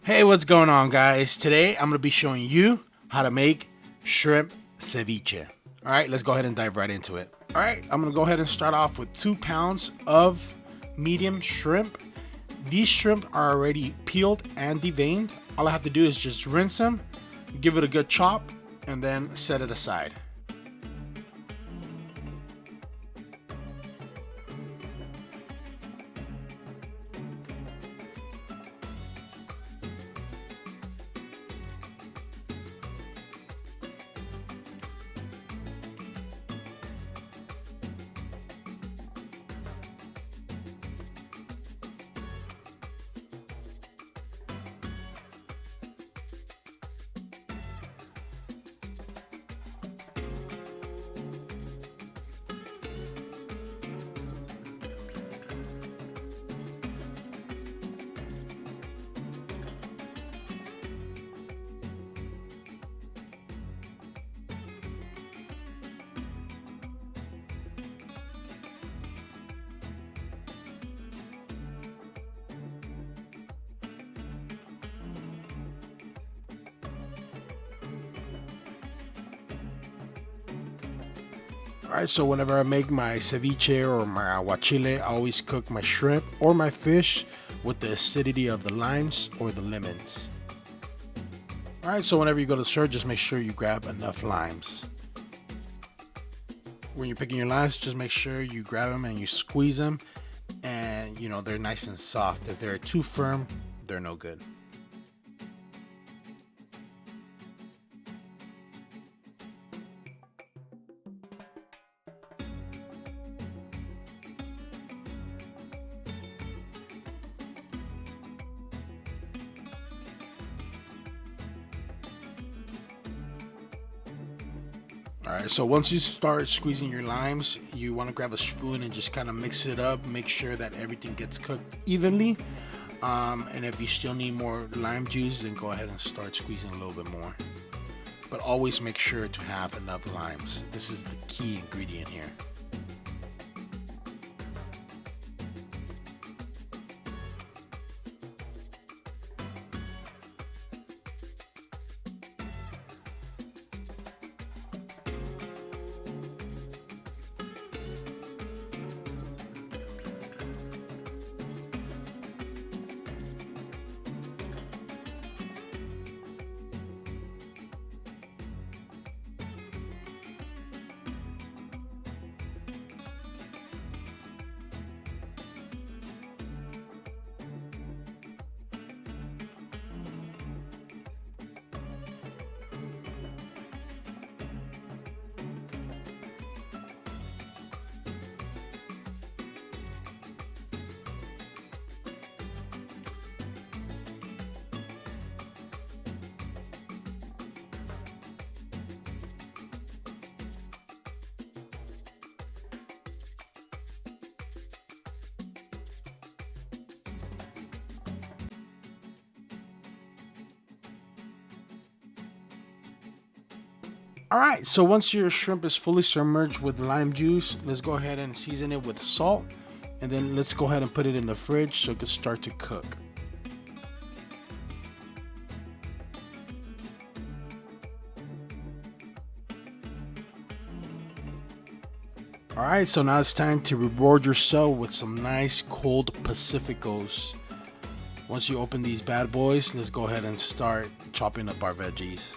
Hey, what's going on, guys? Today I'm going to be showing you how to make shrimp ceviche. All right, let's go ahead and dive right into it. All right, I'm going to go ahead and start off with 2 pounds of medium shrimp. These shrimp are already peeled and deveined. All I have to do is just rinse them, give it a good chop, and then set it aside. Alright, so whenever I make my ceviche or my aguachile, I always cook my shrimp or my fish with the acidity of the limes or the lemons. Alright, so whenever you go to the store, just make sure you grab enough limes. When you're picking your limes, just make sure you grab them and you squeeze them, and they're nice and soft. If they're too firm, they're no good. Alright, so once you start squeezing your limes, you want to grab a spoon and just kind of mix it up. Make sure that everything gets cooked evenly. And if you still need more lime juice, then go ahead and start squeezing a little bit more. But always make sure to have enough limes. This is the key ingredient here. Alright, so once your shrimp is fully submerged with lime juice, let's go ahead and season it with salt, and then let's go ahead and put it in the fridge so it can start to cook. Alright, so now it's time to reward yourself with some nice cold Pacificos. Once you open these bad boys, let's go ahead and start chopping up our veggies.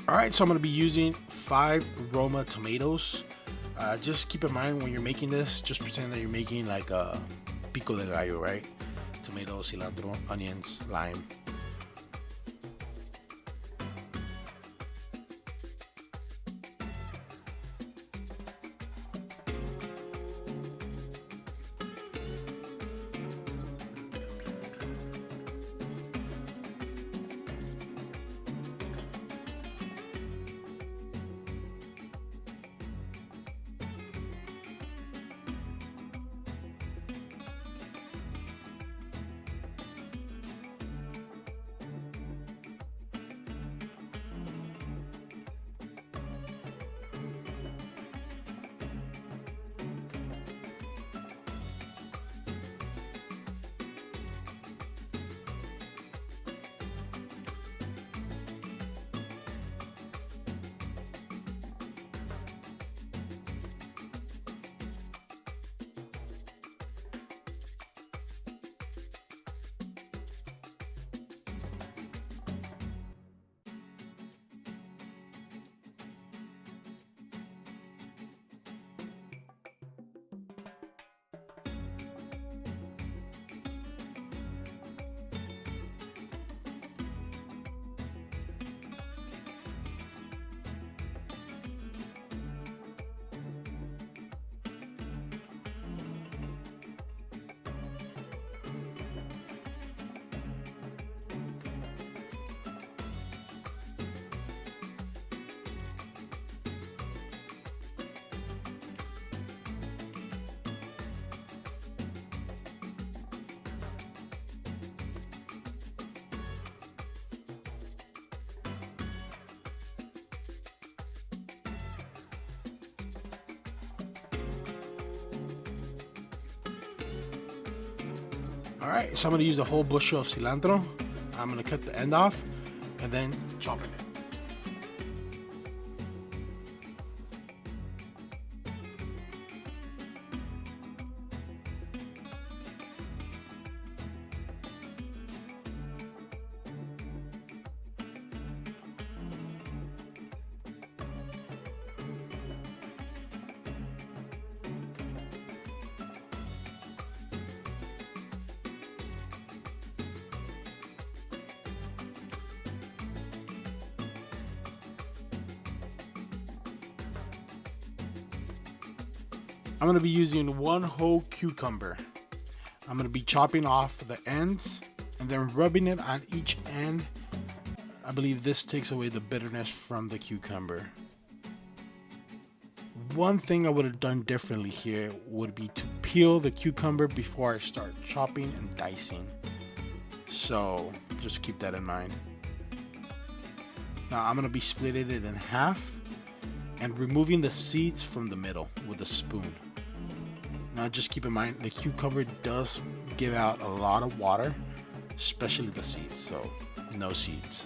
All right, so I'm gonna be using 5 Roma tomatoes. Just keep in mind when you're making this, just pretend that you're making like a pico de gallo, right? Tomatoes, cilantro, onions, lime. All right, so I'm gonna use a whole bushel of cilantro. I'm gonna cut the end off and then chopping it. I'm going to be using 1 whole cucumber. I'm going to be chopping off the ends and then rubbing it on each end. I believe this takes away the bitterness from the cucumber. One thing I would have done differently here would be to peel the cucumber before I start chopping and dicing. So just keep that in mind. Now I'm going to be splitting it in half and removing the seeds from the middle with a spoon. Now just keep in mind the cucumber does give out a lot of water, especially the seeds, so no seeds.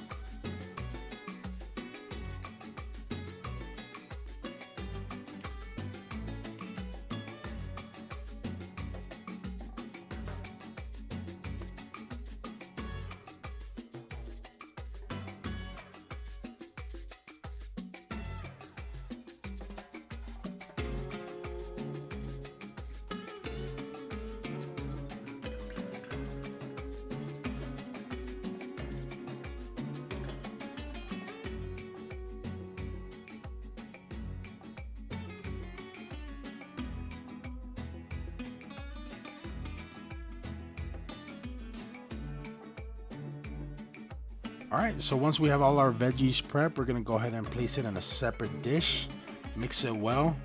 Alright, so once we have all our veggies prepped, we're going to go ahead and place it in a separate dish. Mix it well,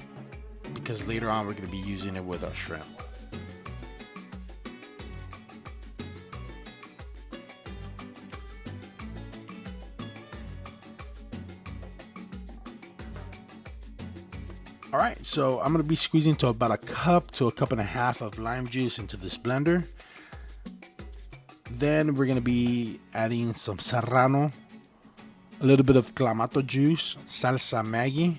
because later on we're going to be using it with our shrimp. Alright, so I'm going to be squeezing to about a cup to a cup and a half of lime juice into this blender. Then we're going to be adding some Serrano, a little bit of Clamato juice, salsa Maggi,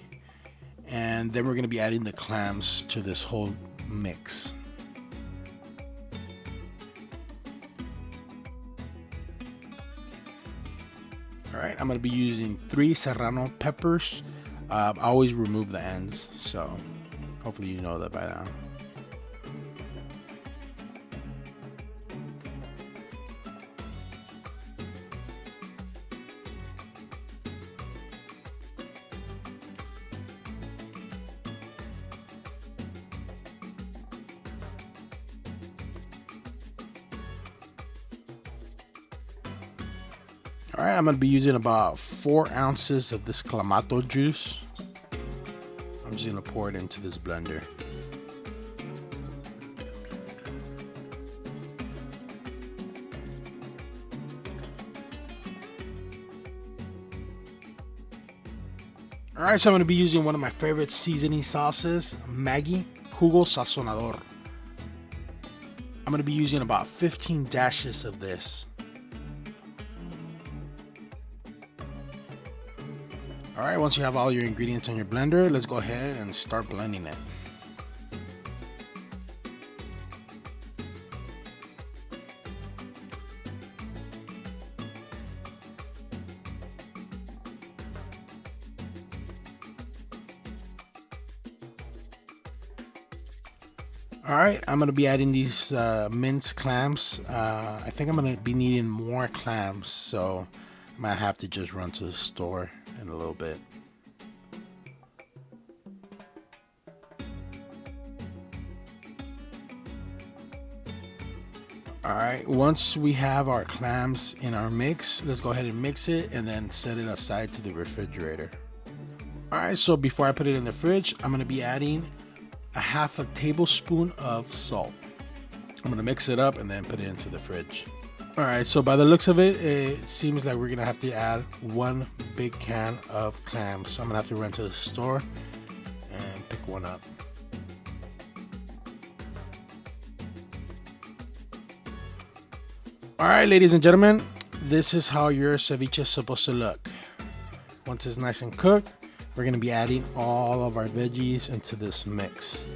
and then we're going to be adding the clams to this whole mix. All All right, I'm gonna be using 3 Serrano Peppers. I always remove the ends, so hopefully you know that by now. All right, I'm gonna be using about 4 ounces of this Clamato juice. I'm just gonna pour it into this blender. All right, so I'm gonna be using one of my favorite seasoning sauces, Maggi Jugo Sazonador. I'm gonna be using about 15 dashes of this. All right, once you have all your ingredients in your blender, let's go ahead and start blending it. All right, I'm gonna be adding these minced clams. I think I'm gonna be needing more clams, so I might have to just run to the store in a little bit. All right, once we have our clams in our mix, let's go ahead and mix it and then set it aside to the refrigerator. All right, so before I put it in the fridge, I'm gonna be adding a half a tablespoon of salt. I'm gonna mix it up and then put it into the fridge. All right, so by the looks of it, it seems like we're gonna have to add 1 big can of clams. So I'm gonna have to run to the store and pick one up. All right, ladies and gentlemen, this is how your ceviche is supposed to look. Once it's nice and cooked, we're gonna be adding all of our veggies into this mix.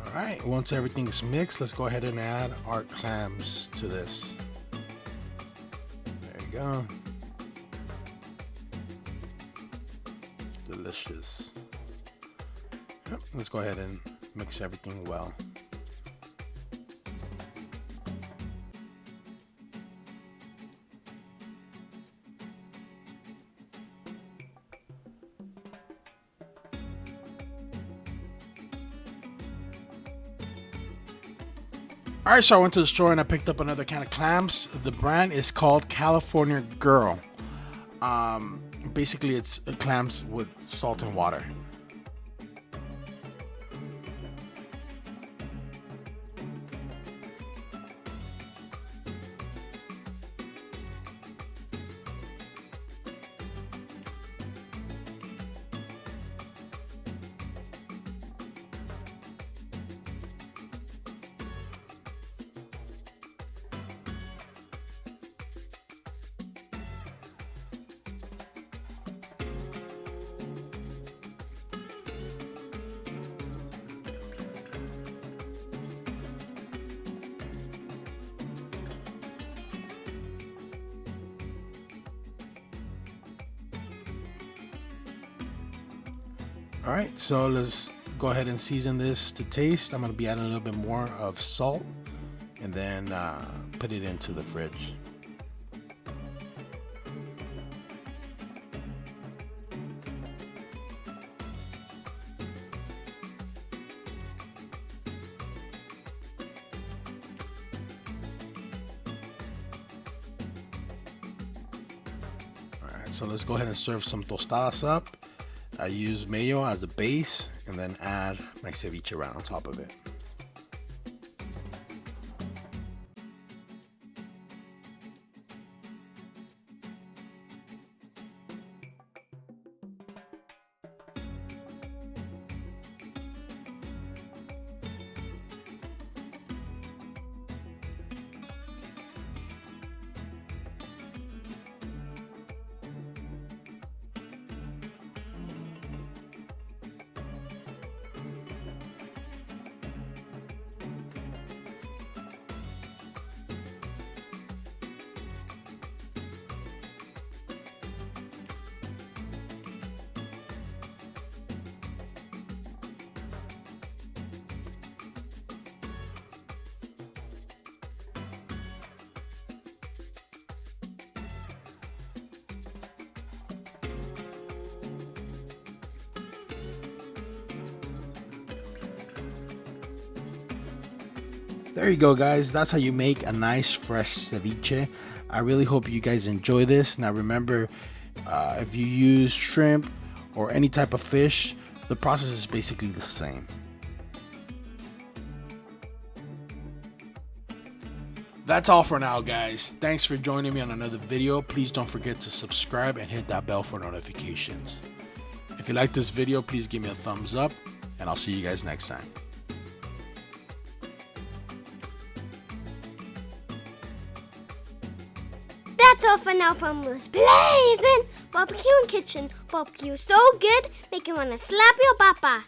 All right, once everything's mixed, let's go ahead and add our clams to this. There you go. Delicious. Yep, let's go ahead and mix everything well. All right, so I went to the store and I picked up another can of clams. The brand is called California Girl. Basically, it's clams with salt and water. All right, so let's go ahead and season this to taste. I'm gonna be adding a little bit more of salt and then put it into the fridge. All right, so let's go ahead and serve some tostadas up. I use mayo as a base and then add my ceviche right on top of it. There you go, guys. That's how you make a nice fresh ceviche. I really hope you guys enjoy this. Now remember, if you use shrimp or any type of fish, the process is basically the same. That's all for now, guys. Thanks for joining me on another video. Please don't forget to subscribe and hit that bell for notifications. If you like this video, please give me a thumbs up, and I'll see you guys next time. That's all for now from willsblazingbbqandkitchen. Barbecue so good, make you wanna slap your papa.